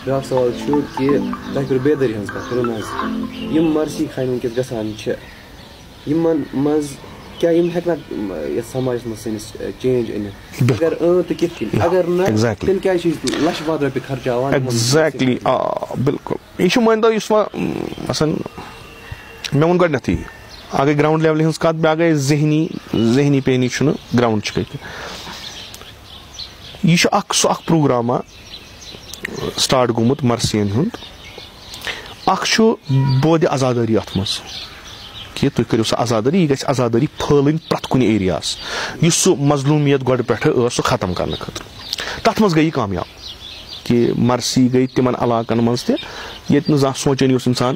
بیٛاکھ سوال چھُ کہِ تۄہہِ کٔرٕو بیدٲری ہٕنٛز کَتھ کٔرٕو نہٕ حظ یِم مرسی خانہِ وٕنکٮ۪س گژھان چھِ یِمن منٛز کیٛاہ یِم ہٮ۪کنا یَتھ سماجس منٛز سٲنِس چینج أنِتھ اگر تہٕ کِتھ کٔنۍ اگر نہٕ تیٚلہِ کیٛازِ چھِ أسۍ لچھ واد رۄپیہِ خرچاوان ایگزیکٹلی آ بِلکُل یہِ چھُ مٲنۍتو یُس وۄنۍ آسان مےٚ ووٚن گۄڈنٮ۪تھٕے اکھ گٔے گراوُنٛڈ لیولہِ ہٕنٛز کتھ بیٛاکھ گٔے ذہنی پیٖنی چھُنہٕ گراوُنٛڈچہِ کتھِ یہِ چھُ سُہ اکھ پروگراما سٹارٹ گوٚمُت مرسِین ہُنٛد اکھ چھُ بودِ آزادٲری اتھ منٛز کہِ تُہۍ کٔرِو سۄ آزادٲری یہِ گژھِ آزادٲری پھٲلٕنۍ پرٛٮ۪تھ کُنہِ ایریاہس یُس سُہ مظلوٗمیت گۄڈٕ پٮ۪ٹھٕ ٲس سُہ ختم کرنہٕ خٲطرٕ تتھ منٛز گٔے یہِ کامیاب کہِ مرسی گٔے تِمن علاقن منٛز تہِ ییٚتہِ نہٕ زانٛہہ سونٛچٲنی اوس انسان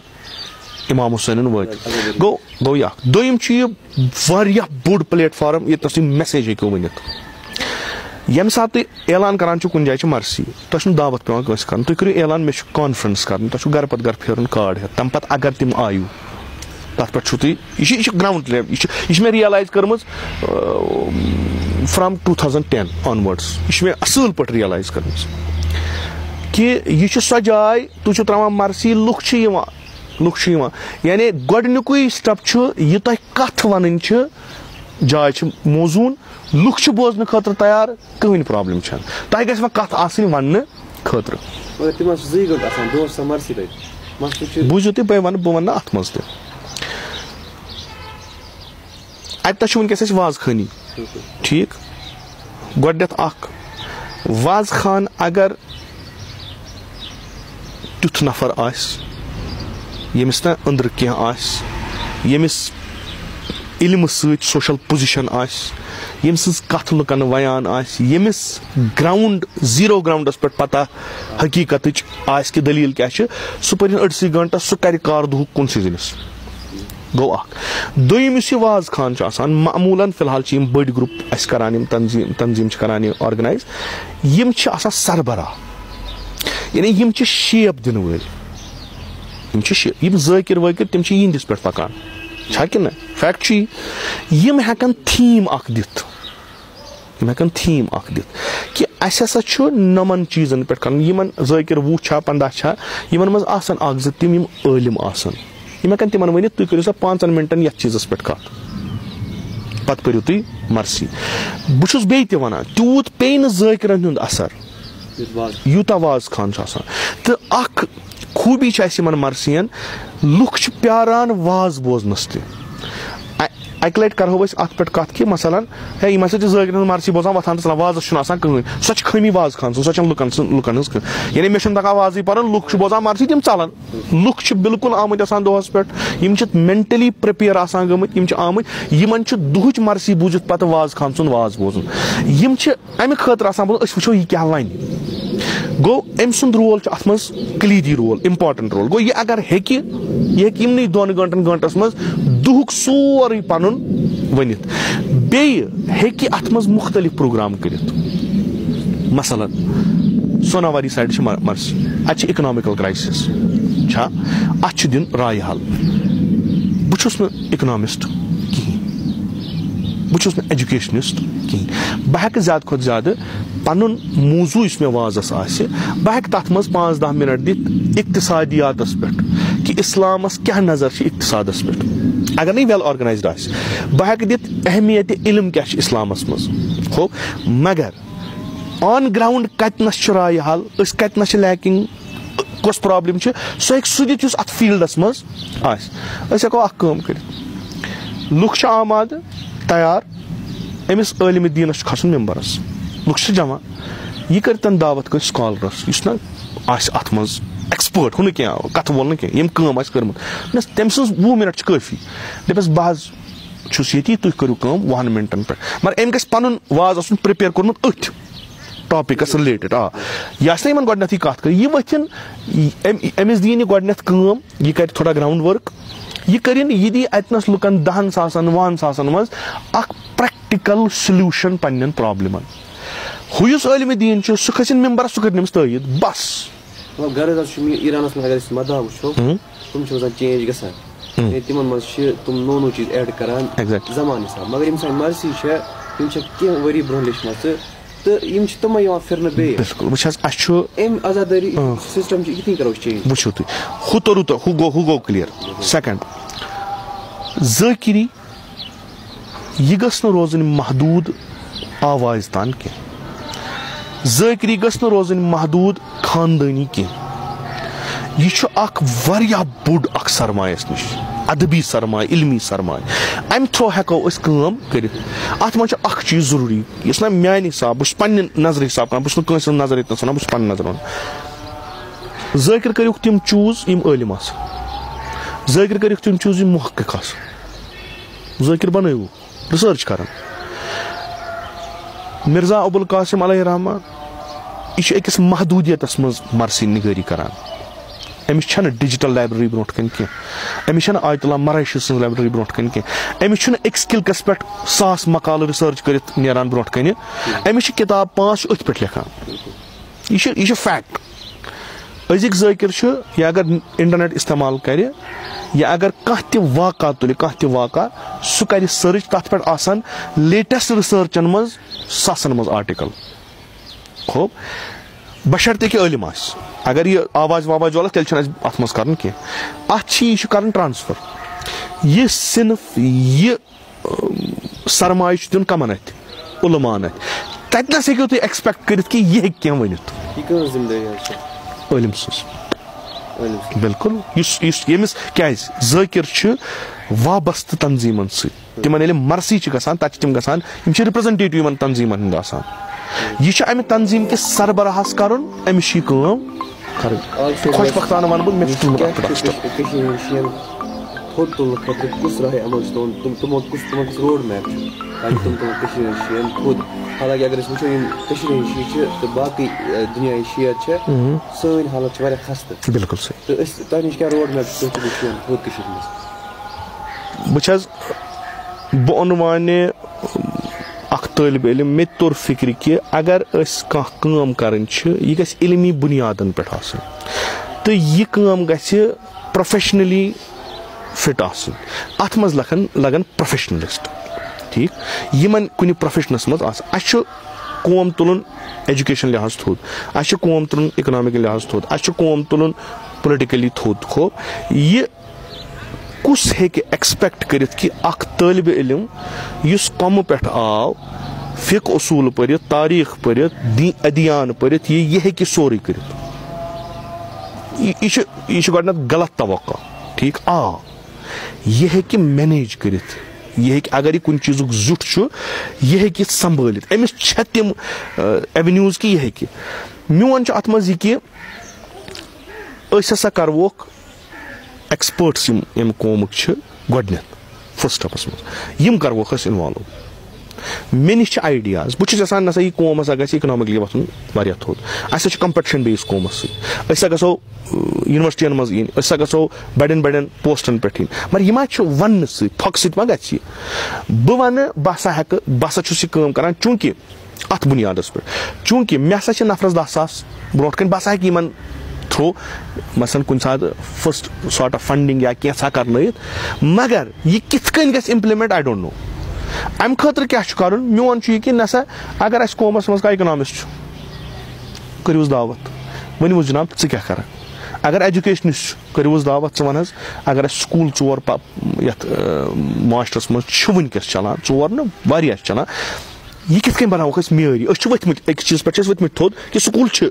امام حُسینن وٲتِتھ گوٚو یہِ اکھ دوٚیِم چھُ یہِ واریاہ بوٚڑ پلیٹ فارم ییٚتنس تُہۍ میسیج ہیٚکِو ؤنِتھ ییٚمہِ ساتہٕ تُہۍ اعلان کران چھِو کُنہِ جایہِ چھِ مرسی تۄہہِ چھُنہٕ دعوت پیٚوان کٲنٛسہِ کرُن تُہۍ کٔرِو اعلان مےٚ چھُ کانفرنس کرٕنۍ تۄہہِ چھُو گرٕ پتہٕ گرٕ پھیرُن کارڈ ہٮ۪تھ تمہِ پتہٕ اگر تِم آیِو تتھ پٮ۪ٹھ چھُو تُہۍ یہِ چھُ گراوُنٛڈ لیول یہِ چھِ مےٚ رِیلایز کٔرمٕژ فرام 2010 آنوٲڈٕس یہِ چھِ مےٚ اصٕل پٲٹھۍ رِیلایز کٔرمٕژ کہِ یہِ چھِ سۄ جاے تُہۍ چھِو تراوان مرسی لُکھ چھِ یِوان یعنی گۄڈنیُکُے سٹیپ چھُ یہِ تۄہہِ کتھ ونٕنۍ چھِ جاے چھِ موزوٗن لُکھ چھِ بوزنہٕ خٲطرٕ تیار کٕہٕنۍ پرابلم چھنہٕ تۄہہِ گژھِ وۄنۍ کتھ آسٕنۍ وننہٕ خٲطرٕ بوٗزِو تُہۍ بہٕ ونہٕ اتھ منٛز تہِ اتہِ چھُ ؤنکیٚس اَسہِ وازخٲنی ٹھیٖک گۄڈنٮ۪تھ اکھ وازخان اگر تیُتھ نفر آسہِ ییٚمِس نہٕ أنٛدرٕ کینٛہہ آسہِ ییٚمِس علمہٕ سۭتۍ سوشل پُزِشن آسہِ ییٚمہِ سٕنٛز کتھ لُکن ویان آسہِ ییٚمِس گراوُنٛڈ زیٖرو گراوُنٛڈس پٮ۪ٹھ پتہ حقیٖقتٕچ آسہِ کہِ دٔلیٖل کیٛاہ چھِ سُہ پٔرِنۍ أڑسٕے گٲنٛٹس سُہ کرِ کار دُہُک کُنسٕے زٔنِس گوٚو اکھ دوٚیِم یُس یہِ وازخان چھُ آسان معموٗلن فِلحال چھِ یِم بٔڑۍ گرُپ اَسہِ کران یِم تنظیٖم چھِ کران یہِ آرگنایز یِم چھِ آسان سربراہ یعنی یِم چھِ شیپ دِنہٕ وٲلۍ یِم ذٲکِر وٲکِر تِم چھِ یِہنٛدِس پٮ۪ٹھ پکان چھا کِنہٕ نہ فیکٹ چھُ یی یِم ہٮ۪کن تھیٖم اکھ دِتھ کہِ اَسہِ ہسا چھُ نۄمن چیٖزن پٮ۪ٹھ کرُن یِمن ذٲکِر 20 چھا 15 چھا یِمن منٛز آسن اکھ زٕ تِم یِم عٲلِم آسن یِم ہٮ۪کن تِمن ؤنِتھ تُہۍ کٔرِو سا 5 مِنٹن یتھ چیٖزس پٮ۪ٹھ کتھ پتہٕ پٔرِو تُہۍ مرسی بہٕ چھُس بیٚیہِ تہِ ونان تیوٗت پیٚیہِ نہٕ ذٲکِرن ہُنٛد اثر یوٗتاہ وازخان چھُ آسان تہٕ اکھ خوٗبی چھِ اَسہِ یِمن مرسِین لُکھ چھِ پیاران واز بوزنس تہِ اکہِ لٹہِ کرہو أسۍ اتھ پٮ۪ٹھ کتھ کہِ مثلاً ہے یِم ہسا چھِ ذٲکِرن ہٕنٛز مرسی بوزان وۄتھان تہٕ وازس چھُنہٕ آسان کٕہٕنۍ سۄ چھِ خٲمی وازخان سُہ چھنہٕ لُکن ہٕنٛز کٕہٕنۍ یعنی مےٚ چھُنہٕ تگان وازٕے پرُن لُکھ چھِ بوزان مرسی تِم ژلان لُکھ چھِ بِلکُل آمٕتۍ آسان دۄہس پٮ۪ٹھ یِم چھِ مینٹلی پرٛپیر آسان گٔمٕتۍ یِم چھِ آمٕتۍ یِمن چھُ دُہٕچ مرسی بوٗزِتھ پتہٕ وازخان سُنٛد واز بوزُن یِم چھِ امہِ خٲطرٕ آسان بوزُن أسۍ وٕچھو یہِ کیاہ وَنہِ گوٚو أمۍ سُنٛد رول چھُ اتھ منٛز کلیٖدی رول امپارٹنٹ رول گوٚو یہِ اگر ہیٚکہِ یہِ ہیٚکہِ یِمنٕے 2 گٲنٛٹس منٛز دُہُک سورُے پنُن ؤنِتھ بیٚیہِ ہیٚکہِ اتھ منٛز مُختٔلِف پروگرام کٔرِتھ مثلاً سوناواری سایڈٕ چھِ مرسی اتہِ چھِ اِکنامِکل کرایسِس چھا اتھ چھُ دیُن رایہِ حل بہٕ چھُس نہٕ اِکنامِسٹ کِہینۍ بہٕ چھُس نہٕ ایجوکیشنِسٹ کِہینۍ بہٕ ہٮ۪کہٕ زیادٕ کھۄتہٕ زیادٕ پنُن موضوٗع یُس مےٚ وازس آسہِ بہٕ ہٮ۪کہٕ تتھ منٛز 5-10 مِنٹ دِتھ اقتصادِیاتس پٮ۪ٹھ کہِ اسلامس کیاہ نظر چھِ اقتصادس پٮ۪ٹھ اگر نہٕ ویل آرگنایزڈ آسہِ بہٕ ہٮ۪کہٕ دِتھ اہمیت علم کیاہ چھِ اسلامس منٛز ہو مگر آن گراوُنٛڈ کتنس چھُ رایہِ حل أسۍ کتنس چھِ لیکِنگ کۄس پرابلم چھِ سُہ ہیٚکہِ سُہ دِتھ یُس اتھ فیٖلڈس منٛز آسہِ أسۍ ہٮ۪کو اکھ کٲم کٔرِتھ لُکھ چھِ آمادٕ تیار أمِس عٲلِمہِ دیٖنس چھُ کھسُن ممبرس لُکھ چھِ جمع یہِ کٔرتن دعوت کٲنٛسہِ سکالرس یُس نہ آسہِ اتھ منٛز ایکسپٲرٹ ہُہ نہٕ کینٛہہ کتھٕ وول نہٕ کینٛہہ ییٚمۍ کٲم آسہِ کٔرمٕژ تٔمۍ سٕنٛز 20 مِنٹ چھِ کٲفی دپٮ۪س بہٕ حظ چھُس ییٚتی تُہۍ کٔرِو کٲم 20 مِنٹن پٮ۪ٹھ مگر أمۍ گژھِ پنُن واز آسُن پرٛپیر کوٚرمُت أتھۍ ٹاپِکس رِلیٹِڈ یہِ آسہِ نہ یِمن گۄڈنٮ۪تھٕے کتھ کٔرِتھ یہِ ؤتھِنۍ أمِس دِیِن یہِ گۄڈنٮ۪تھ کٲم یہِ کرِ تھوڑا گراوُنٛڈ ؤرٕک یہِ کٔرِنۍ یہِ دِی اتنس لُکن 10 ساسن 20 ساسن منٛز اکھ پریکٹِکل سولوٗشن پننٮ۪ن پرابلمن ہُہ یُس عٲلِمہِ دیٖن چھُ سُہ کھسِن ممبرس سُہ کٔرِنۍ أمِس تٲیٖد بس غرض حظ چھُ مےٚ ایٖرانس منٛز اگر أسۍ مداح وٕچھو تِم چھِ روزان چینج گژھان تِمن منٛز چھِ تِم نوٚو چیٖز ایڈ کران زمانہٕ حساب مگر یِم سانہِ مرسی چھےٚ تِم چھِ کینٛہہ ؤری برونٛہہ لیچھمژٕ تہٕ یِم چھِ تِمے یِوان پھِرنہٕ بیٚیہِ بِلکُل وٕچھ حظ اَسہِ چھُ اَمہِ آزادٲری سِسٹم چھُ یِتھُے کرو أسۍ چینج وٕچھِو تُہۍ ہُہ توٚرُو تۄہہِ ہُہ گوٚو کٕلیر سیکنڈ ذٲکِری یہِ گٔژھ نہٕ روزٕنۍ محدوٗد آوازِ تان کینٛہہ ذٲکِری گٔژھ نہٕ روزٕنۍ محدوٗد خاندٲنی کینٛہہ یہِ چھُ اکھ واریاہ بوٚڑ اکھ سرمایہِ اَسہِ نِش ادبی سرمایہِ علمی سرمایہِ امہِ تھرٛوٗ ہٮ۪کو أسۍ کٲم کٔرِتھ اَتھ منٛز چھُ اکھ چیٖز ضروٗری یُس نہ میانہِ حساب بہٕ چھُس پننہِ نظرِ حساب کران بہٕ چھُس نہٕ کٲنٛسہِ ہٕنٛز نظر ییٚتنس وَنان بہٕ چھُس پنٕنۍ نظر وَنان ذٲکِر کٔرِوُکھ تِم چوٗز یِم عٲلِم آسن ذٲکِر کٔرِکھ تِم چوٗز یِم محقق آسن ذٲکِر بنٲیوُکھ رِسٲرٕچ کران مِرزا ابوالقاسم علیہ رحمان یہِ چھُ أکِس محدوٗدیتس منٛز مرثی نِگٲری کران أمِس چھنہٕ ڈِجٹل لایبرری برونٛٹھ کَنۍ کینٛہہ أمِس چھنہٕ آیت اللہ مرٲشی سٕنٛز لایبرری برونٛٹھ کَنۍ کینٛہہ أمِس چھُنہٕ أکِس کِلکس پٮ۪ٹھ 1000 مقالہٕ رِسٲرٕچ کٔرِتھ نیران برونٛٹھ کَنہِ أمِس چھِ کِتاب 5 چھِ أتھۍ پٮ۪ٹھ لیکھان یہِ چھُ فیکٹ أزِکۍ ذٲکِر چھُ یہِ اگر انٹرنیٹ استعمال کرِ یا اگر کانٛہہ تہِ واقعہ تُلہِ کانٛہہ تہِ واقعہ سُہ کرِ سٔرٕچ تتھ پٮ۪ٹھ آسان لیٹسٹ رِسٲرچن منٛز 100 منٛز آرٹِکل خوب بشرطے کہِ عٲلِم آسہِ اگر یہِ آواز واواز والکھ تیٚلہِ چھُنہٕ اَسہِ اَتھ منٛز کرُن کینٛہہ اَتھ چھِ یہِ چھُ کرُن ٹرانسفر یہِ صنف یہِ سرمایہِ چھُ دیُن کمن اتھِ عُلماہن اتھِ تتنس ہیٚکِو تُہۍ ایٚکسپیکٹ کٔرِتھ کہِ یہِ ہیٚکہِ کینٛہہ ؤنِتھ عٲلِم سٕنٛز بِلکُل یُس ییٚمِس کیازِ ذٲکِر چھُ وابستہٕ تنظیٖمن سۭتۍ تِمن ییٚلہِ مرثی چھِ گژھان تتہِ چھِ تِم گژھان یِم چھِ رِپرٛزنٹیٹِو یِمن تنظیٖمن ہٕنٛدۍ آسان یہِ چھُ امہِ تنظیٖم کِس سربراہس کرُن أمِس چھِ یہِ کٲم کرٕنۍ خۄش بختانہٕ ونہٕ بہٕ مےٚ چھُ تھوٚد تُلنہٕ خٲطرٕ کُس راہِ عمل چھُ تِمن کُس روڈ میپ چھُ تاکہِ تِم تُلن کٔشیٖر ہٕنٛدۍ شِیَن تھوٚد حالانکہِ اگر أسۍ وٕچھو یِم کٔشیٖر ہٕنٛدۍ شِیہِ چھِ تہٕ باقٕے دُنیاہٕچ شِیَت چھِ سٲنۍ حالت چھِ واریاہ خستہٕ بِلکُل صحیح تہٕ أسۍ تۄہہِ نِش کیٛاہ روڈ میپ چھُ تُہۍ چھِو شِیَن تھوٚد کٔشیٖرِ منٛز بہٕ چھَس بہٕ اونوانہِ اکھ طٲلبہِ علم مےٚ تہِ توٚر فِکرِ کہِ اگر أسۍ کانٛہہ کٲم کرٕنۍ چھِ یہِ گژھِ علمی بُنیادن پٮ۪ٹھ آسٕنۍ تہٕ یہِ کٲم گژھِ پروفیشنلی فِٹ آسٕنۍ اتھ منٛز لگن پروفیشنلسٹ ٹھیٖک یِمن کُنہِ پروفیشنس منٛز آسان اَسہِ چھُ قوم تُلُن ایجوکیشن لحاظ تھوٚد اَسہِ چھُ قوم تُلُن اِکنامِکل لحاظ تھوٚد اَسہِ چھُ قوم تُلُن پُلٹِکلی تھوٚد خوب یہِ کُس ہیٚکہِ ایٚکسپیکٹ کٔرِتھ کہِ اکھ طٲلبہِ علم یُس قومہٕ پٮ۪ٹھ آو فِقہ اصوٗل پٔرِتھ تاریٖخ پٔرِتھ ادیان پٔرِتھ یہِ ہیٚکہِ سورُے کٔرِتھ یہِ چھُ گۄڈٕنیتھ غلط توقع ٹھیٖک یہِ ہیٚکہِ مینیج کٔرِتھ یہِ ہیٚکہِ اگر یہِ کُنہِ چیٖزُک زیُٹھ چھُ یہِ ہیٚکہِ یہِ سمبٲلِتھ أمِس چھےٚ تِم ایٚونیوٗز کہِ یہِ ہیٚکہِ میون چھُ اتھ منٛز یہِ کہِ أسۍ ہسا کرہوکھ ایٚکسپٲرٹس یِم ییٚمہِ قومٕکۍ چھِ گۄڈٕنیتھ فٔسٹ سٹیپس منٛز یِم کرہوکھ أسۍ اِنوالو مےٚ نِش چھِ آیڈیاز بہٕ چھُس یژھان نسا یہِ قوم ہسا گژھِ اِکنامِکلی وۄتھُن واریاہ تھوٚد اَسہِ ہسا چھُ کمپِٹشن بیٚیِس قومس سۭتۍ أسۍ ہسا گژھو یونیورسٹین منٛز یِنۍ أسۍ ہسا گژھو بڑٮ۪ن پوسٹن پٮ۪ٹھ یِنۍ مگر یہِ ما چھُ وننہٕ سۭتۍ تھۄکہٕ سۭتۍ ما گژھِ یہِ بہٕ ونہٕ بہٕ ہسا ہٮ۪کہٕ بہٕ ہسا چھُس یہِ کٲم کران چوٗنکہِ اتھ بُنیادس پٮ۪ٹھ چوٗنکہِ مےٚ ہسا چھِ نفرس 10,000 برونٛٹھ کَنۍ بہٕ ہسا ہٮ۪کہٕ یِمن تھرٛوٗ مثلاً کُنہِ ساتہٕ فٔسٹ سارٹ آف فنڈنگ یا کینٛژھا کرنٲیِتھ مگر یہِ کِتھ کٔنۍ گژھِ امپلمنٹ آی ڈونٹ نو امہِ خٲطرٕ کیٛاہ چھُ کرُن میون چھُ یہِ کہِ نسا اگر اسہِ قومس منٛز کانٛہہ اِکنامِسٹ چھُ کٔرِوُس دعوت ؤنِوُس جناب ژٕ کیٛاہ کرکھ اگر ایجوکیشنِسٹ چھُ کٔرِوُس دعوت ژٕ وَن حظ اگر اسہِ سکوٗل 4 یتھ معاشرس منٛز چھُ وٕنکیٚس چلان 4 نہٕ واریاہ چھِ چلان یہِ کِتھ کٔنۍ بناووکھ أسۍ معیٲری أسۍ چھِ ؤتھمٕتۍ أکِس چیٖزس پٮ۪ٹھ چھِ أسۍ ؤتھمٕتۍ تھوٚد کہِ سکوٗل چھِ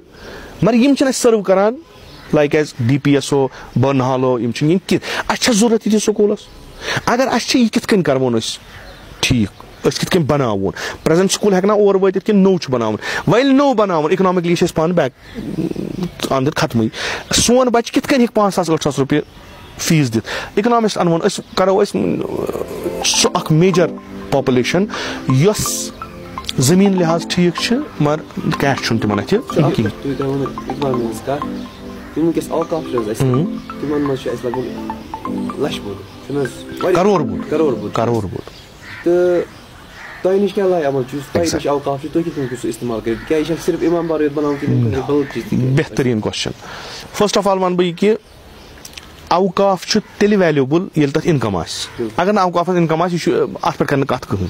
مگر یِم چھِنہٕ اَسہِ سٔرو کران لایک ایز DPS بٔرنہالو یِم چھِنہٕ یِم کینٛہہ اَسہِ چھا ضوٚرتھ یِتھِ سکوٗلس اگر اَسہِ چھِ یہِ کِتھ کٔنۍ کرون أسۍ ٹھیٖک أسۍ کِتھ کٔنۍ بناوون پریزنٹ سکوٗل ہٮ۪کنا اور وٲتِتھ کِنہٕ نوٚو چھُ بناوُن وۄنۍ ییٚلہِ نوٚو بناوُن اِکنامِکلی چھِ أسۍ پانہٕ بیک اندر ختمٕے سون بچہِ کِتھ کٔنۍ ہیٚکہِ 5,000-8,000 رۄپیہِ فیٖس دِتھ اِکنامِسٹ انوون أسۍ کرو أسۍ سُہ اکھ میجر پاپولیشن یۄس زٔمیٖن لحاظ ٹھیٖک چھِ مگر کیش چھُنہٕ تِمن اَتھِ کرور بوٚد تہٕ تۄہہِ نِش کیٛاہ لاے عمل چھُ تۄہہِ نِش اوقاف چھُ تُہۍ کِتھ کٔنۍ ہیٚکِو سُہ اِستعمال کٔرِتھ کیٛازِ یہِ چھا صرف اِمام بار یوت بناوُن کِنہٕ بہتریٖن کوسچن فٔسٹ آف آل وَنہٕ بہٕ یہِ کہِ اوقاف چھُ تیٚلہِ ویلیوٗبٕل ییٚلہِ تَتھ اِنکم آسہِ اگر نہٕ اوقافس اِنکم آسہِ یہِ چھُ اتھ پٮ۪ٹھ کرِ نہٕ کتھ کٕہٕنۍ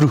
30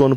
4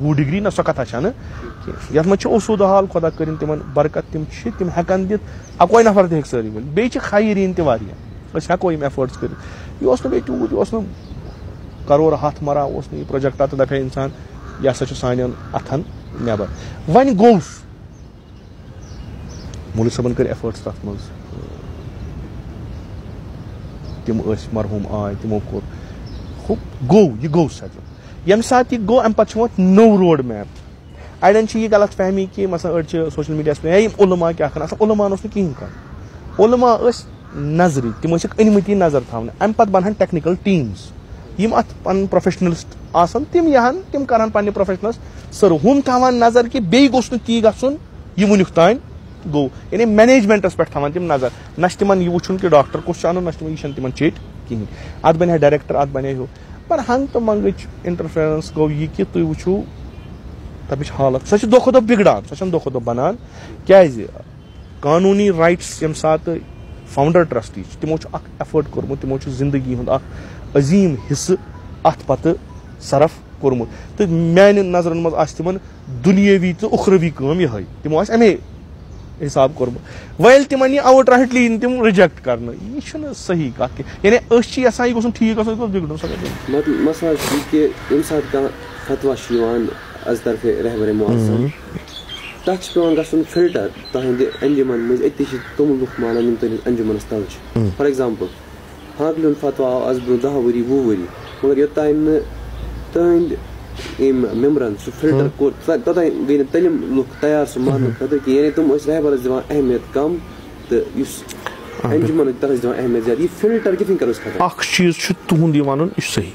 وُہ ڈگری نہ سۄ کتھا چھنہٕ کینٛہہ یتھ منٛز چھِ اوسوٗدٕ حال خۄدا کٔرِنۍ تِمن برکت تِم چھِ تِم ہٮ۪کن دِتھ اَکوے نفر تہِ ہیٚکہِ سٲری ؤنِتھ بیٚیہِ چھِ خایریٖن تہِ واریاہ أسۍ ہٮ۪کو یِم ایفٲرٹٕس کٔرِتھ یہِ اوس نہٕ بیٚیہِ تیوٗت یہِ اوس نہٕ کرور ہتھ مرا اوس نہٕ یہِ پروجیکٹا تہٕ دپہِ ہے انسان یہِ ہسا چھُ سانٮ۪ن اتھن نٮ۪بر وۄنۍ گوٚوس مولوی صٲبن کٔرۍ ایفٲرٹٕس تتھ منٛز تِم ٲسۍ مرحوٗم آے تِمو کوٚر گوٚو یہِ گوٚو سیٹل ییٚمہِ ساتہٕ یہِ گوٚو اَمہِ پتہٕ چھُ وۄنۍ نوٚو روڈ میپ اڑٮ۪ن چھِ یہِ غلط فہمی کہِ مثلاً أڑۍ چھِ سوشل میٖڈیاہس پٮ۪ٹھ یِم علما کیٛاہ کران آسان علماہن اوس نہٕ کِہینۍ کران علما ٲسۍ نظرِ تِم ٲسِکھ أنمٕتی نظر تھاونہِ اَمہِ پتہٕ بنہن ٹیکنِکل ٹیٖمٕز یِم اتھ پنٕنۍ پروفیشنلسٹ آسن تِم یِہن تِم کرن پننہِ پروفیشنس سٔرو ہُم تھاوان نظر کہِ بیٚیہِ گوٚژھ نہٕ تی گژھُن یہِ وُنیُک تانۍ گوٚو یعنی مینیجمنٹس پٮ۪ٹھ تھاوان تِم نظر نہ چھِ تِمن یہِ وٕچھُن کہِ ڈاکٹر کُس چھُ انُن نہ چھِ تِمن یہِ چھنہٕ تِمن چیٚٹۍ کِہینۍ اتھ بنہِ ہا ڈایریکٹر اتھ بنہِ ہا ہُہ پر ہنگ تہٕ منگٕچ انٹرفیرنس گوٚو یہِ کہِ تُہۍ وٕچھِو تَمِچ حالت سۄ چھِ دۄہ کھۄتہٕ دۄہ بِگڑان سۄ چھنہٕ دۄہ کھۄتہٕ دۄہ بنان کیازِ قانوٗنی رایٹٕس ییٚمہِ ساتہٕ فاوُنڈر ٹرسٹی چھِ تِمو چھُ اکھ ایفٲٹ کوٚرمُت تِمو چھُ زندگی ہُنٛد اکھ عظیٖم حصہٕ اتھ پتہٕ صرف کوٚرمُت تہٕ میانہِ نظرن منٛز آسہِ تِمن دُنیٲوی تہٕ اُخروی کٲم یِہے تِمو آسہِ امے حساب کوٚرمُت وۄنۍ ییٚلہِ تِمن یہِ آوُٹ رایٹلی یِن تِم رِجیکٹ کرنہٕ یہِ چھُنہٕ صحیح کتھ کینٛہہ یعنی أسۍ چھِ یژھان یہِ گوٚژھ نہٕ ٹھیٖک گژھُن یہِ گوٚژھ بِگڑُن مسلہٕ چھُ یہِ کہِ ییٚمہِ ساتہٕ کانٛہہ فتوا چھُ یِوان از طرفے رہبرِ معظم تتھ چھُ پیٚوان گژھُن فلٹر تُہنٛدِ انجمن منٛز أتی چھِ تِم لُکھ مانان یِم تُہنٛدِس انجمنس تل چھِ فار ایگزامپل ہاکلہِ ہُنٛد فتوا آو از برونٛہہ 10 ؤری 20 ؤری مگر یوٚتانۍ نہٕ تُہنٛدۍ ییٚمۍ ممبرن سُہ فلٹر کوٚر توٚتانۍ گٔے نہٕ تِم لُکھ تیار سُہ ماننہٕ خٲطرٕ کینٛہہ یعنی تِم ٲسۍ رہبرس دِوان اہمیت کم تہٕ یُس انجمن تتھ ٲسۍ دِوان اہمیت زیادٕ یہِ فلٹر کِتھ کٔنۍ کرو أسۍ ختم اکھ چیٖز چھُ تُہُنٛد یہِ وَنُن یہِ چھُ صحیح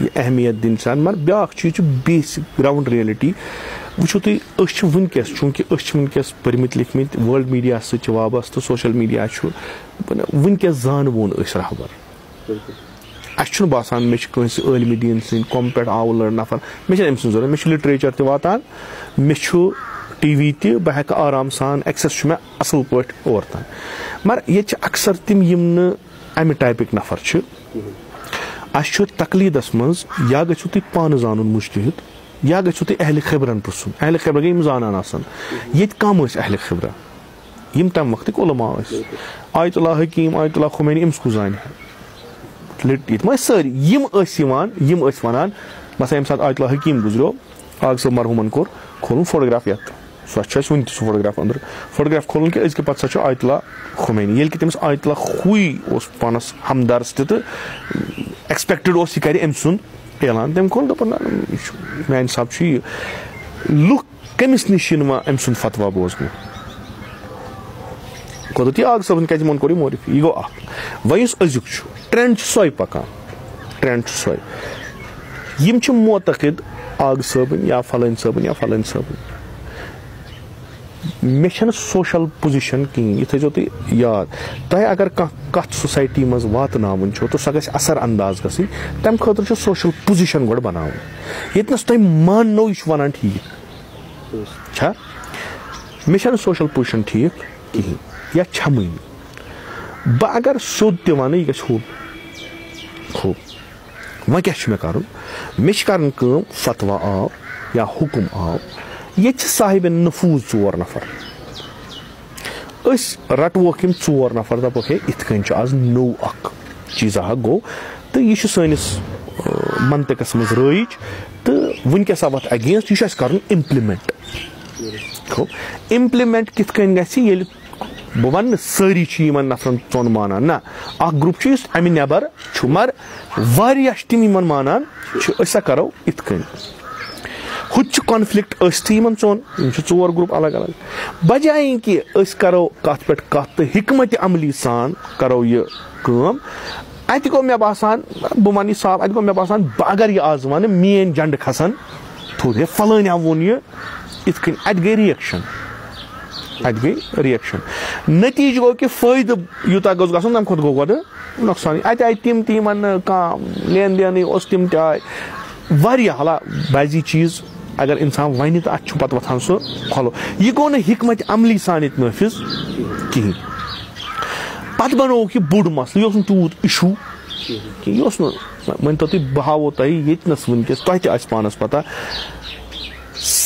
یہِ اہمیت دِنۍ سان مگر بیاکھ چیٖز چھُ بیسِک گراوُنٛڈ ریلٹی وٕچھِو تُہۍ أسۍ چھِ وٕنکیٚس چوٗنٛکہِ أسۍ چھِ وٕنکیٚس پٔرمٕتۍ لیکھمٕتۍ وٲرلڈ میٖڈیاہس سۭتۍ چھِ وابستہٕ سوشل میٖڈیا چھُ وٕنکیٚس زانوُن أسۍ رہبر اَسہِ چھُنہٕ باسان مےٚ چھِ کٲنٛسہِ عٲلمہِ دیٖن سٕنٛدۍ کۄم پٮ۪ٹھ آوُر نفر مےٚ چھنہٕ أمۍ سٕنٛز ضروٗرت مےٚ چھُ لِٹریچر تہِ واتان مےٚ چھُ ٹی وی تہِ بہٕ ہٮ۪کہٕ آرام سان ایکسس چھُ مےٚ اصل پٲٹھۍ اور تام مگر ییٚتہِ چھِ اکثر تِم یِم نہٕ امہِ ٹایپٕکۍ نفر چھِ اَسہِ چھُ تقلیٖدس منٛز یا گژھِو تُہۍ پانہٕ زانُن مُجتہِد یا گژھِو تُہۍ اہلِ خبرن پرٛژھُن اہلِ خبر گٔے یِم زانان آسان ییٚتہِ کم ٲسۍ اہلِ خبرا یِم تمہِ وقتٕکۍ علما ٲسۍ آیت اللہ حکیٖم آیت اللہ خُمینی أمِس کُس زانہِ ییٚتہِ ما ٲسۍ سٲری یِم ٲسۍ یِوان یِم ٲسۍ ونان مثلاً ییٚمہِ ساتہٕ آیت اللہ حکیٖم گُزریو آگ صٲب مرحوٗمن کوٚر کھولُن فوٹوگراف یتھ سۄ چھِ اَسہِ وُنہِ تہِ سُہ فوٹوگراف أنٛدرٕ فوٹوگراف کھولُن کہِ أزکہِ پتہٕ سۄ چھُ آیت اللہ خُمینی ییٚلہِ کہِ تٔمِس آیت اللہ ہوٗے اوس پانس ہمدرس تہِ تہٕ ایکسپیکٹڈ اوس یہِ کرِ أمۍ سُنٛد اعلان تٔمۍ کوٚر دوٚپُن یہِ چھُ میانہِ حساب چھُ یہِ لُکھ کٔمِس نِش چھِنہٕ وۄنۍ أمۍ سُنٛد فتوا بوزنہٕ قۄدرتی آگ صٲبن کیازِ یِمن کوٚر یہِ معرفی یہِ گوٚو اکھ وۄنۍ یُس أزیُک چھُ ٹرینڈ چھُ سۄے پکان ٹرینڈ چھُ سۄے یِم چھِ معتقد آگ صٲبٕنۍ یا فلٲنۍ صٲبٕنۍ یا فلٲنۍ صٲبٕنۍ مےٚ چھنہٕ سوشل پُزِشن کِہینۍ یہِ تھٲیزیو تُہۍ یاد تۄہہِ اگر کانٛہہ کتھ سوسایٹی منٛز واتناوٕنۍ چھو تہٕ سۄ گژھِ اثر انداز گژھٕنۍ تمہِ خٲطرٕ چھُ سوشل پُزِشن گۄڈٕ بناوٕنۍ ییٚتنس تۄہہِ ماننو یہِ چھُ ونان ٹھیٖک چھا مےٚ چھنہٕ سوشل پُزِشن ٹھیٖک کِہینۍ یا چھمٕنۍ بہٕ اگر سیوٚد تہِ ونہٕ یہِ گژھِ ہُہ وۄنۍ کیاہ چھُ مےٚ کرُن مےٚ چھِ کرٕنۍ کٲم فتوا آو یا حُکُم آو ییٚتہِ چھِ صاحبِ نفوٗظ 4 نفر أسۍ رٹووکھ یِم 4 نفر دپوکھ ہے یِتھ کٔنۍ چھُ آز نوٚو اکھ چیٖزا گوٚو تہٕ یہِ چھُ سٲنِس منطقس منٛز رٲیِج تہٕ وٕنکیٚس آو اتھ اگینسٹ یہِ چھُ اَسہِ کرُن امپلمنٹ امپلمنٹ کِتھ کٔنۍ گژھِ ییٚلہِ بہٕ ونہٕ نہٕ سٲری چھِ یِمن نفرن ژۄن مانان نہ اکھ گروپ چھُ یُس امہِ نٮ۪بر چھُ مگر واریاہ چھِ تِم یِمن مانان چھِ أسۍ سا کرو یِتھ کٔنۍ ہُتہِ چھُ کانفلکٹ ٲسۍتھٕے یِمن ژۄن یِم چھِ 4 گروپ الگ الگ بجایہِ کہِ أسۍ کرو کتھ پٮ۪ٹھ کتھ تہٕ حکمتِ عملی سان کرو یہِ کٲم اتہِ گوٚو مےٚ باسان بہٕ ونہٕ یہِ صاف اتہِ گوٚو مےٚ باسان بہٕ اگر یہِ آز ونہٕ میٲنۍ جنڈٕ کھسن تھوٚد ہے فلٲنۍ ووٚن یہِ یِتھ کٔنۍ اتہِ گٔے رِیکشن نتیٖجہٕ گوٚو کہِ فٲیدٕ یوٗتاہ گوٚژھ گژھُن تمہِ کھۄتہٕ گوٚو گۄڈٕ نۄقصانٕے اتہِ آیہِ تِم تہِ یِمن نہٕ کانٛہہ لین دینٕے اوس تِم تہِ آیہِ واریاہ حالا بعضی چیٖز اگر انسان ونہِ تہٕ اتھ چھُ پتہٕ وۄتھان سُہ کھۄلو یہِ گوٚو نہٕ حکمتِ عملی سان ییٚتہِ نٲفِظ کِہینۍ پتہٕ بنووُکھ یہِ بوٚڑ مسلہٕ یہِ اوس نہٕ تیوٗت اِشوٗ کینٛہہ یہِ اوس نہٕ مٲنۍتو تُہۍ بہٕ ہاوو تۄہہِ ییٚتہِ نس وٕنکیٚس تۄہہِ تہِ آسہِ پانس پتہ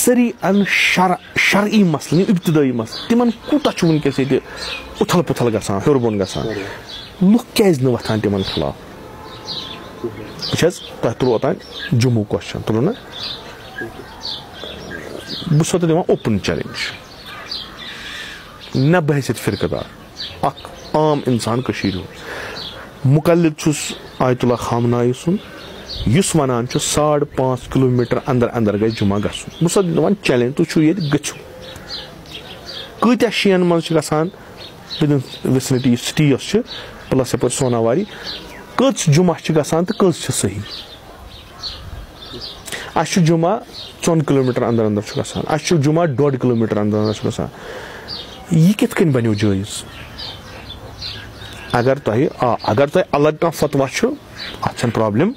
سٲری ان شرعی مسلہٕ یِم ابتدٲیی مسلہٕ تِمن کوٗتاہ چھُ وٕنکیٚس ییٚتہِ اُتھل پُتھل گژھان ہیوٚر بۄن گژھان لُکھ کیازِ نہٕ وۄتھان تِمن خلاف وٕچھ حظ تۄہہِ تُلوٕ اوٚتام جموں کوسچن تُلو نا بہٕ چھُسو تۄہہِ دِوان اوپن چیلینج نہ بحثیت فرقہٕ دار اکھ عام انسان کٔشیٖرِ ہُنٛد مُقلد چھُس آیت اللہ خامنایی سُنٛد یُس وَنان چھُ 5.5 کِلوٗمیٖٹر اندر اندر گژھِ جمعہ گژھُن بہٕ چھُسو دِوان چیلینج تُہۍ چھُو ییٚتہِ گٔژھِو کۭتیاہ شِیَن منٛز چھِ گژھان وِدن وِسنٹی یُس سِٹی یۄس چھِ پٕلس یپٲرۍ سوناواری کٔژ جمعہ چھِ گژھان تہٕ کٔژ چھِ صحیح اَسہِ چھُ جمعہ 2 کِلوٗمیٖٹر اندر اندر چھُ گژھان اَسہِ چھُ جمعہ 1.5 کِلوٗمیٖٹر اندر اندر چھُ گژھان یہِ کِتھ کٔنۍ بنیو جٲیز اگر تۄہہِ الگ کانٛہہ فتوا چھُ اتھ چھنہٕ پرابلم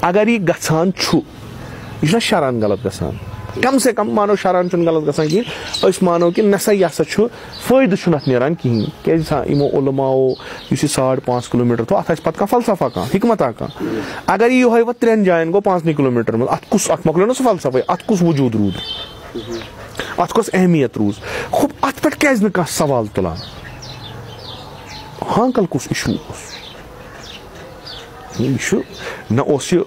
اگر یہِ گژھان چھُ یہِ چھُنہ شران غلط گژھان کم سے کم مانو شران چھُنہٕ غلط گژھان کِہیٖنۍ أسۍ مانو کہِ نہ سا یہِ ہسا چھُ فٲیدٕ چھُنہٕ اتھ نیران کِہیٖنۍ کیازِ یِمو علماو یُس یہِ 5.5 کِلوٗمیٖٹر تھوٚو اتھ آسہِ پتہٕ کانٛہہ فلسفہ کانٛہہ حکمتا کانٛہہ اگر یہِ یِہوے وۄنۍ 3 جاین گوٚو 5 کِلوٗمیٖٹر منٛز اتھ مۄکلیو نہ سُہ فلسفے اتھ کُس وجوٗد روٗد اتھ کۄس اہمیت روٗز اتھ پٮ۪ٹھ کیازِ نہٕ کانٛہہ سوال تُلان ہانکل کُس اِشوٗ اوس یہِ چھُ نہ اوس یہِ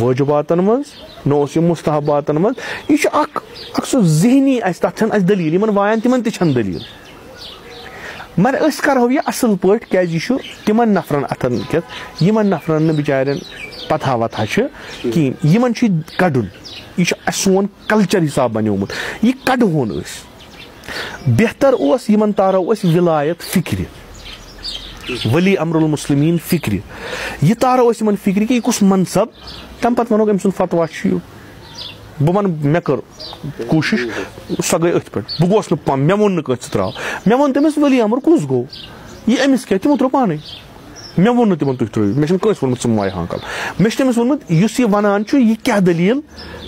وٲجِباتن منٛز نہ اوس یہِ مُستحباتن منٛز یہِ چھُ اکھ سُہ ذہنی اسہِ تتھ چھنہٕ اسہِ دٔلیٖل یِمن وایَن تِمن تہِ چھنہٕ دٔلیٖل مگر أسۍ کرہو یہِ اصل پٲٹھۍ کیازِ یہِ چھُ تِمن نفرن اتھن کٮ۪تھ یِمن نفرن نہٕ بِچارٮ۪ن پتہا وتھا چھِ کِہیٖنۍ یِمن چھُ یہِ کڑُن یہِ چھُ اسہِ سون کلچر حساب بنیومُت یہِ کڑہون أسۍ بہتر اوس یِمن تارو أسۍ ولایت فکرِ ولی امر المسلمیٖن فکرِ یہِ تارو أسۍ یِمن فکرِ کہِ یہِ کُس منصب تمہِ پتہٕ ونو أمۍ سُنٛد فتوا چھُ یہِ بہٕ ونہٕ مےٚ کٔر کوٗشش سۄ گٔے أتھۍ پٮ۪ٹھ بہٕ گوس نہٕ مےٚ ووٚن نہٕ کٲنٛسہِ ژٕ تراو مےٚ ووٚن تٔمِس ولی امر کُس گوٚو یہِ أمِس کیٛاہ تِمو ترٛوو پانے مےٚ ووٚن نہٕ تِمن تُہۍ ترٛٲیِو مےٚ چھُنہٕ کٲنٛسہِ ووٚنمُت ژٕ ماے ہانکل مےٚ چھُ تٔمِس ووٚنمُت یُس یہِ ونان چھُ یہِ کیٛاہ دٔلیٖل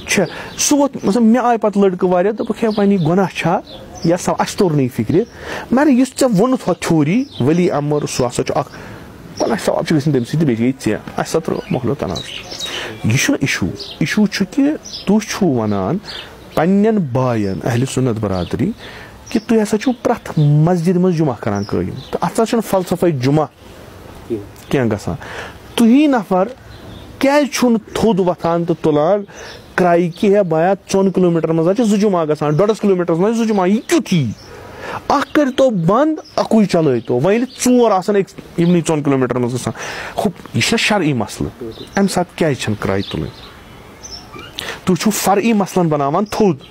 چھےٚ سُہ ووت مطلب مےٚ آیہِ پتہٕ لڑکہٕ واریاہ دوٚپُکھ ہے وۄنۍ یہِ گۄناہ چھا یا اَسہِ توٚر نہٕ یہِ فِکرِ مگر یُس ژےٚ ووٚنُتھ ہۄ تھیوری ولی امر سُہ ہسا چھُ اکھ اَسہِ سوال چھُ گژھان تَمہِ سۭتۍ تہٕ بیٚیہِ گٔیے ژےٚ اَسہِ سا ترٛٲو مۄکلیو تناز یہِ چھُنہٕ اِشوٗ چھُ کہِ تُہۍ چھُو وَنان پنٕنٮ۪ن بایَن اہلِ سُنت برادری کہِ تُہۍ ہسا چھُو پرٛٮ۪تھ مسجد منٛز جمعہ کران قٲیِم تہٕ اَتھ ہسا چھُنہٕ فلسفے جمعہ کینٛہہ گژھان تُہی نفر کیازِ چھُنہٕ تھوٚد وۄتھان تہٕ تُلان کرایہِ کہِ ہے بایا 2 کِلوٗمیٖٹر منٛز حظ چھِ 2 جمعہ گژھان 1.5 کِلوٗمیٖٹرس منٛز 2 جمعہ یہِ کیُتھ یی اکھ کٔرۍتو بنٛد اَکُے چلٲیتو وۄنۍ ییٚلہِ 4 آسان أکِس یِمنٕے 2 کِلوٗمیٖٹر منٛز گژھان یہِ چھُنہ شرعی مسلہٕ امہِ ساتہٕ کیازِ چھنہٕ کراے تُلٕنۍ تُہۍ چھِو فرعی مسلن بناوان تھوٚد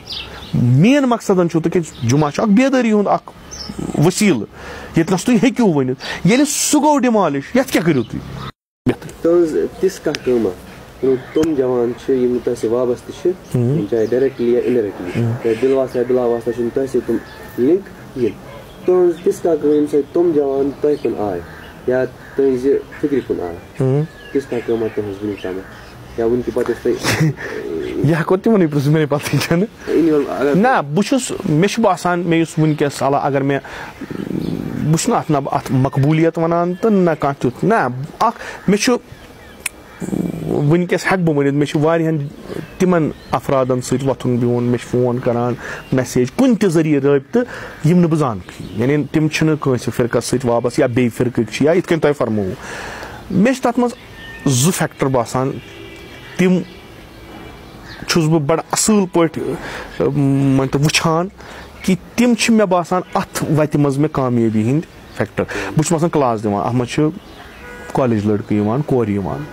مین مقصدن چھُو تِکیازِ جمعہ چھُ اکھ بیدٲری ہُنٛد اکھ وسیٖلہٕ ییٚتنس تُہۍ ہیٚکِو ؤنِتھ ییٚلہِ سُہ گوٚو ڈِمالِش یتھ کیٛاہ کٔرِو تُہۍ تُہنٛز تِژھ کانٛہہ کٲمہ تِم جوان چھِ یِم نہٕ تۄہہِ سۭتۍ وابستہٕ چھِ چاہے ڈایریکٹلی یا اِنڈایریکٹلی چاہے دِلواسا یا بِلاواسا چھُنہٕ تۄہہِ سۭتۍ تِم لِنک کِہیٖنۍ تُہنٛز تِژھ کانٛہہ کٲم ییٚمہِ سۭتۍ تِم جوان تۄہہِ کُن آے یا تُہنٛزِ فِکرِ کُن آے تِژھ کانٛہہ کٲمہ تُہنٛز وٕنیُک تامتھ یا وٕنکہِ پتہٕ ٲسۍ تۄہہِ یہِ ہٮ۪کو تِمنٕے پرٛژھِتھ مےٚ پتہٕ چھنہٕ نہ بہٕ چھُس مےٚ چھُ باسان مےٚ یُس وٕنکیٚس اگر مےٚ بہٕ چھُس نہٕ اتھ مقبوٗلیت ونان تہٕ نہ کانٛہہ تیُتھ نہ اکھ مےٚ چھُ وٕنکیٚس ہٮ۪کہٕ بہٕ ؤنِتھ مےٚ چھُ واریاہن تِمن افرادن سۭتۍ وۄتھُن بِہُن مےٚ چھِ فون کران میسیج کُنہِ تہِ ذٔریعہٕ رٲبطہٕ یِم نہٕ بہٕ زانکھٕے یعنی تِم چھِنہٕ کٲنٛسہِ فرقس سۭتۍ وابستہٕ یا بیٚیہِ فرقٕکۍ چھِ یا یِتھ کٔنۍ تۄہہِ فرمووُ مےٚ چھِ تتھ منٛز 2 فیکٹر باسان تِم چھُس بہٕ بڑٕ اصٕل پٲٹھۍ مٲنتو وٕچھان کہِ تِم چھِ مےٚ باسان اتھ وتہِ منٛز مےٚ کامیٲبی ہٕنٛدۍ فیکٹر بہٕ چھُس آسان کلاس دِوان اتھ منٛز چھِ کالیج لڑکہٕ یِوان کورِ یِوان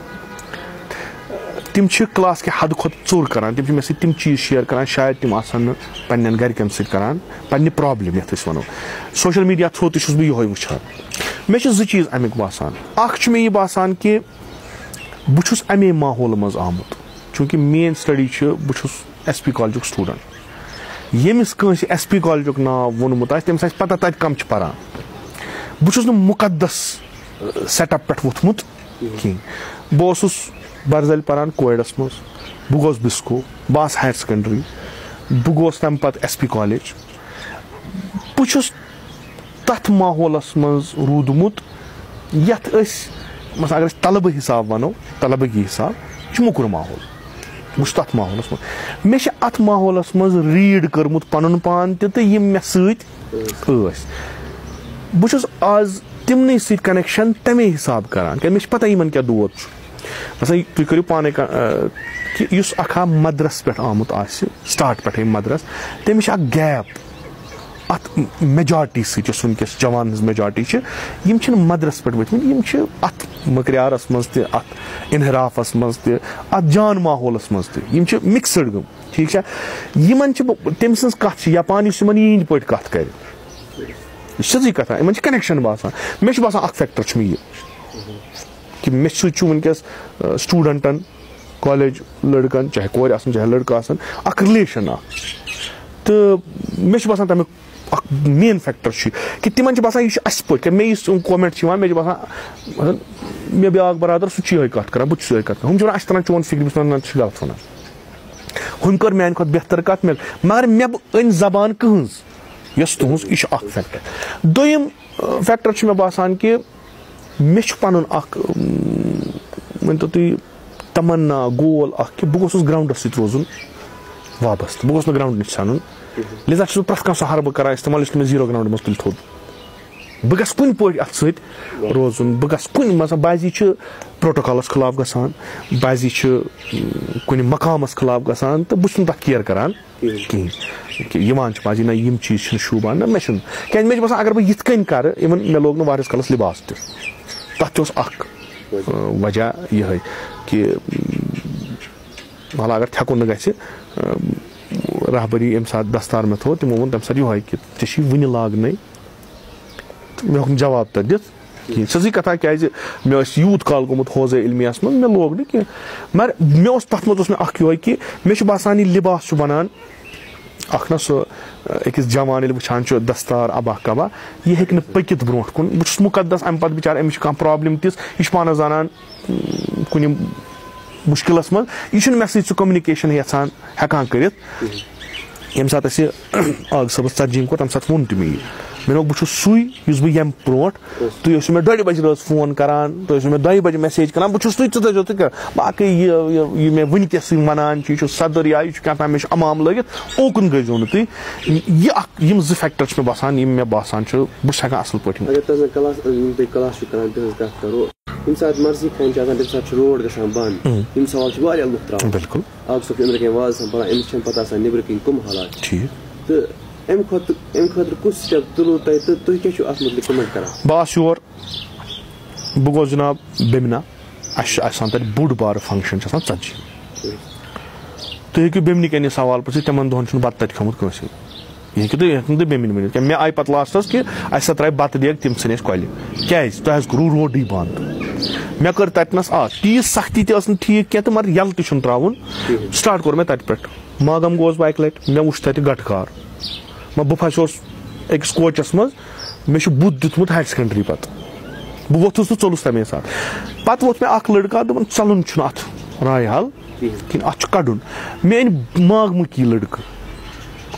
تِم چھِ کلاس کہِ حدٕ کھۄتہٕ ژوٚر کران تِم چھِ مےٚ سۭتۍ تِم چیٖز شیر کران شاید تِم آسن نہٕ پننٮ۪ن گرِکٮ۪ن سۭتۍ کران پننہِ پرابلِم یتھ أسۍ ونو سوشل میٖڈیا تھروٗ تہِ چھُس بہٕ یِہوے وٕچھان مےٚ چھِ 2 چیٖز امیُک باسان اکھ چھُ مےٚ یہِ باسان کہِ بہٕ چھُس امے ماحولہٕ منٛز آمُت چوٗنٛکہِ میٲنۍ سٹڈی چھِ بہٕ چھُس ایس پی کالجُک سٹوٗڈنٛٹ ییٚمِس کٲنٛسہِ ایس پی کالجُک ناو ووٚنمُت آسہِ تٔمِس آسہِ پتہ تتہِ کم چھِ پران بہٕ چھُس نہٕ مُقدس سیٹ اپ پٮ۪ٹھ ووٚتھمُت کِہینۍ بہٕ اوسُس برزٔلۍ پران کویڈس منٛز بہٕ گوس بِسکو بہٕ آس ہایر سیکنڈری بہٕ گوس تمہِ پتہٕ ایس پی کالیج بہٕ چھُس تتھ ماحولس منٛز روٗدمُت یتھ أسۍ مثلاً اگر أسۍ طلبہٕ حساب ونو طلبگی حساب یہِ چھُ موٚکُر ماحول بہٕ چھُس تَتھ ماحولَس منٛز مےٚ چھِ اَتھ ماحولَس منٛز ریٖڈ کٔرمُت پَنُن پان تہِ تہٕ یِم مےٚ سۭتۍ ٲسۍ بہٕ چھُس آز تِمنٕے سۭتۍ کَنٮ۪کشَن تَمے حِساب کَران کیٛازِ مےٚ چھِ پَتہ یِمَن کیٛاہ دود چھُ مثلاً تُہۍ کٔرِو پانَے کہِ یُس اَکھ مَدرَس پٮ۪ٹھ آمُت آسہِ سٹاٹ پٮ۪ٹھَے مَدرَس تٔمِس چھِ اَکھ گیپ اَتھ میجارٹی سۭتۍ یۄس وٕنکٮ۪س جوان ہٕنٛز میجارٹی چھِ یِم چھِنہٕ مَدرَس پٮ۪ٹھ ؤتھمٕتۍ یِم چھِ اَتھ مٔکریارَس منٛز تہِ اَتھ اِنحرافَس منٛز تہِ اَتھ جان ماحولَس منٛز تہِ یِم چھِ مِکسٕڈ گٔمٕتۍ ٹھیٖک چھا یِمَن چھِ تٔمۍ سٕنٛز کَتھ چھِ یَپان یُس یِمَن یِہِنٛدۍ پٲٹھۍ کَتھ کَرِ یہِ چھِ سیٚودٕے کَتھا یِمَن چھِ کَنٮ۪کشَن باسان مےٚ چھُ باسان اَکھ فیکٹر چھُ مےٚ یہِ کہِ مےٚ سۭتۍ چھُ وٕنکٮ۪س سٹوٗڈَنٹَن کالیج لٔڑکَن چاہے کورِ آسَن چاہے لٔڑکہٕ آسَن اَکھ رِلیشَن اَکھ تہٕ مےٚ چھُ باسان تَمیُک اَکھ مین فیکٹر چھُ کہِ تِمَن چھُ باسان یہِ چھُ اَسہِ پٲٹھۍ کیٛاہ مےٚ یُس کومٮ۪نٛٹ چھِ یِوان مےٚ چھُ باسان مےٚ بیٛاکھ برادر سُہ چھُ یِہوٚے کَتھ کَران بہٕ تہِ چھُس یِہوٚے کَتھ کَران ہُم چھِ وَنان اَسہِ تران چون فِکرِ بہٕ چھُس وَنان ژٕ چھُکھ غلط وَنان ہُمۍ کٔر میٛانہِ کھۄتہٕ بہتر کَتھ مگر مےٚ أنۍ زبان کٕہٕنٛز یۄس تُہٕنٛز یہِ چھُ اَکھ فیکٹر دوٚیِم فیکٹر چھُ مےٚ باسان کہِ مےٚ چھُ پَنُن اَکھ ؤنۍتو تُہۍ تمنا گول اَکھ کہِ بہٕ گوٚژھُس گرٛاوُنٛڈَس سۭتۍ روزُن وابستہٕ بہٕ گوٚژھ نہٕ گرٛاوُنٛڈ نِش ژھٮ۪نُن لِذا چھُس بہٕ پرٛٮ۪تھ کانٛہہ سُہ حربہٕ کَران اِستعمال یُس نہٕ مےٚ زیٖرو گرٛاوُنٛڈ منٛز تُلہِ تھوٚد بہٕ گژھٕ کُنہِ پٲٹھۍ اَتھ سۭتۍ روزُن بہٕ گژھٕ کُنہِ مثلاً بعضی چھِ پروٹوکالَس خٕلاف گژھان بعضی چھِ کُنہِ مقامَس خٕلاف گژھان تہٕ بہٕ چھُس نہٕ تَتھ کِیر کَران کِہیٖنۍ کہِ یِوان چھِ بعضی نہ یِم چیٖز چھِنہٕ شوٗبان نہ مےٚ چھُنہٕ کیٛازِ مےٚ چھُ باسان اگر بہٕ یِتھ کٔنۍ کَرٕ اِوٕن مےٚ لوگ نہٕ واریاہَس کالَس لِباس تہِ تَتھ تہِ اوس اَکھ وجہ یِہوٚے کہِ وَلہٕ اگر تھٮ۪کُن نہٕ گژھِ رہبٔری ییٚمہِ ساتہٕ دستار مےٚ تھوٚو تِمو ووٚن تَمہِ ساتہٕ یِہوٚے کہِ ژےٚ چھی وٕنہِ لاگنَے تہٕ مےٚ ہیوٚک نہٕ جواب تَتھ دِتھ کِہیٖنۍ سیٚزٕے کَتھا کیٛازِ مےٚ ٲسۍ یوٗت کال گوٚمُت حوزے علمِیَس منٛز مےٚ لوگ نہٕ کینٛہہ مگر مےٚ اوس تَتھ منٛز اوس مےٚ اَکھ یِہوٚے کہِ مےٚ چھُ باسان یہِ لِباس چھُ بَنان اَکھ نہ سُہ أکِس جوان ییٚلہِ وٕچھان چھُ دستار اَباہ کَباہ یہِ ہیٚکہِ نہٕ پٔکِتھ برونٛٹھ کُن بہٕ چھُس مُقدس اَمہِ پَتہٕ بِچارٕ أمِس چھِ کانٛہہ پرٛابلِم تِژھ یہِ چھُ پانَس زانان کُنہِ مُشکِلَس منٛز یہِ چھُنہٕ مےٚ سۭتۍ سُہ کوٚمنِکیشَن یَژھان ہٮ۪کان کٔرِتھ ییٚمہِ ساتہٕ اَسہِ آغا صٲبَس ژَتجی کوٚر تَمہِ ساتہٕ ووٚن تہِ مےٚ یہِ مےٚ دوٚپ بہٕ چھُس سُے یُس بہٕ ییٚمہِ برونٛٹھ تُہۍ ٲسِو مےٚ 2:30 بَجہِ رٲژ فون کَران تُہۍ ٲسِو مےٚ 2 بَجہِ میسیج کَران بہٕ چھُس تُہۍ ژٕ دٔپۍزیو تُہۍ باقٕے یہِ مےٚ وٕنکٮ۪س وَنان چھِ یہِ چھُ صدٕر یا یہِ چھُ کیٛاہ تام مےٚ چھُ اَمام لٲگِتھ اوکُن گٔژھۍزیو نہٕ تُہۍ یہِ اَکھ یِم 2 فیکٹر چھِ مےٚ باسان یِم مےٚ باسان چھُ بہٕ چھُس ہٮ۪کان اَصٕل پٲٹھۍ ییٚمہِ ساتہٕ مرضی خان چھِ آسان تَمہِ ساتہٕ چھُ روڈ گژھان بنٛد یِم سوال چھِ واریاہ لُکھ ترٛاوان بِلکُل آغا صٲب چھُ أنٛدرٕ کَنۍ واز آسان پَران أمِس چھَنہٕ پَتہ آسان نیٚبرٕ کِنۍ کٕم حالات ٹھیٖک تہٕ اَمہِ خٲطرٕ کُس سِٹٮ۪پ تُلوٕ تۄہہِ تہٕ تُہۍ کیٛاہ چھُو اَتھ مُتعلِق کَمٮ۪نٛٹ کَران بہٕ آسہٕ یور بہٕ گوٚوس جِناب بیمنا اَسہِ چھُ آسان تَتہِ بوٚڑ بارٕ فنٛگشَن چھِ آسان 40 تُہۍ ہیٚکِو بیمنہِ کَنہِ سوال پرٛژھِتھ تِمَن دۄہَن چھُنہٕ بَتہٕ تَتہِ کھیوٚمُت کٲنٛسے یہِ ہیٚکِو تُہۍ بیمِنۍ ؤنِتھ کیٛاہ مےٚ آیہِ پَتہٕ لاسٹَس کہِ اَسہِ ہسا ترٛایہِ بَتہٕ دیگ تِم ژھٕنۍ اَسہِ کۄلہِ کیٛازِ تۄہہِ حظ کوٚروٗ روڈٕے بنٛد مےٚ کٔر تَتِنَس تیٖژ سختی تہِ ٲس نہٕ ٹھیٖک کینٛہہ تہٕ مگر یَلہٕ تہِ چھُنہٕ ترٛاوُن سٹاٹ کوٚر مےٚ تَتہِ پٮ۪ٹھ ماگام گوس بہٕ اَکہِ لَٹہِ مےٚ وُچھ تَتہِ گٹہٕ کار بہٕ پھسیوس أکِس کوچَس منٛز مےٚ چھُ بُتھ دیُتمُت ہایر سیکنڈری پَتہٕ بہٕ ووٚتھُس تہٕ ژوٚلُس تَمے ساتہٕ پَتہٕ ووٚتھ مےٚ اَکھ لٔڑکہٕ دوٚپُن ژَلُن چھُنہٕ اَتھ راے حال کِہیٖنۍ اَتھ چھُ کَڑُن مےٚ أنۍ ماگمٕکی لٔڑکہٕ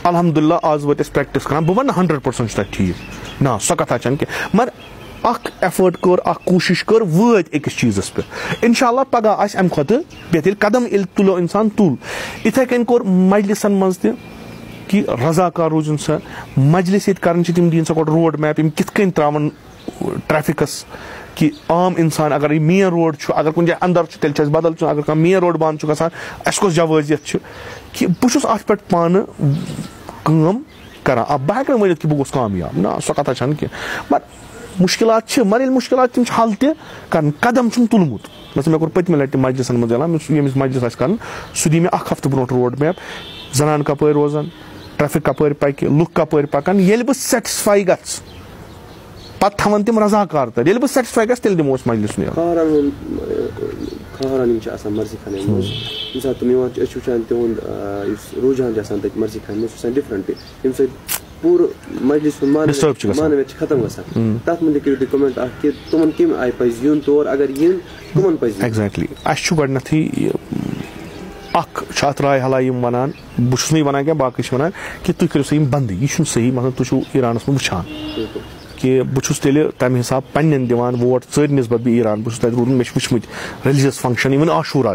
الحمدُاللہ آز وٲتۍ أسۍ پرٛٮ۪کٹِس کَران بہٕ وَنہٕ 100% چھُ تَتہِ ٹھیٖک نہ سۄ کَتھا چھَنہٕ کینٛہہ مگر اَکھ اٮ۪فٲٹ کٔر اَکھ کوٗشِش کٔر وٲتۍ أکِس چیٖزَس پٮ۪ٹھ اِنشاء اللہ پَگاہ آسہِ اَمہِ کھۄتہٕ بہتر ییٚلہِ قدم ییٚلہِ تُلو اِنسان تُل یِتھَے کٔنۍ کوٚر مجلِسَن منٛز تہِ کہِ رضاکار روٗزِن سا مجلِس ییٚتہِ کَران چھِ تِم دِیِن سا گۄڈٕ روڈ میپ یِم کِتھ کٔنۍ ترٛاوَن ٹرٛیفِکَس کہِ عام اِنسان اگر یہِ مین روڈ چھُ اگر کُنہِ جایہِ اَندَر چھُ تیٚلہِ چھُ اَسہِ بدل چھُ اگر کانٛہہ مین روڈ بنٛد چھُ گژھان اَسہِ کۄس جوٲزِیت چھِ کہِ بہٕ چھُس اَتھ پٮ۪ٹھ پانہٕ کٲم کَران بہٕ ہٮ۪کہٕ نہٕ ؤنِتھ کہِ بہٕ گوٚژھ کامیاب نہ سۄ کَتھا چھَنہٕ کینٛہہ مگر مُشکِلات چھِ مگر ییٚلہِ مُشکِلات تِم چھِ حل تہِ کَرٕنۍ قدم چھُنہٕ تُلمُت مثلاً مےٚ کوٚر پٔتمہِ لَٹہِ تہِ مجلِسَن منٛز اعلان ییٚمِس مجلِس آسہِ کَرُن سُہ دی مےٚ 1 ہفتہٕ برونٛٹھ روڈ میپ زنان کَپٲرۍ روزان ٹرٛیفِک کَپٲرۍ پَکہِ لُکھ کَپٲرۍ پَکَن ییٚلہِ بہٕ سیٹِسفاے گژھٕ پَتہٕ تھاوَن تِم رضاکار تَتہِ ییٚلہِ بہٕ سیٹِسفاے گژھٕ تیٚلہِ دِمو أسۍ مجلِس کھہران یِم چھِ آسان مرضی خانہِ منٛز ییٚمہِ ساتہٕ تِم یِوان چھِ أسۍ چھِ وٕچھان تِہُنٛد یُس رُجحان چھُ آسان تَتہِ مرضی خانہِ منٛز چھُ آسان ڈِفرَنٹ ییٚمہِ سۭتۍ پوٗرٕ مجلِس ہُنٛد مانویت چھِ ختم گژھان تَتھ مُتعلِق کٔرِو تُہۍ کوٚمٮ۪نٛٹ اَکھ کہِ تِمَن کَمہِ آیہِ پَزِ یُن تور اگر یِن کٕمَن پَزِ ایٚگزیکٹلی اَسہِ چھُ گۄڈٕنٮ۪تھٕے اَکھ چھُ اَتھ راے حلا یِم وَنان بہٕ چھُس نہٕ یہِ وَنان کینٛہہ باقٕے چھِ وَنان کہِ تُہۍ کٔرِو سا یِم بنٛدٕے یہِ چھُنہٕ صحیح مطلب تُہۍ چھُو ایٖرانَس منٛز وٕچھان کہِ بہٕ چھُس تیٚلہِ تَمہِ حِساب پنٛنٮ۪ن دِوان ووٹ ژٔرۍ نِسبت بہٕ ایٖران بہٕ چھُس تَتہِ روٗدمُت مےٚ چھِ وٕچھمٕتۍ ریٚلِجَس فنٛگشَن اِوٕن عاشوٗرا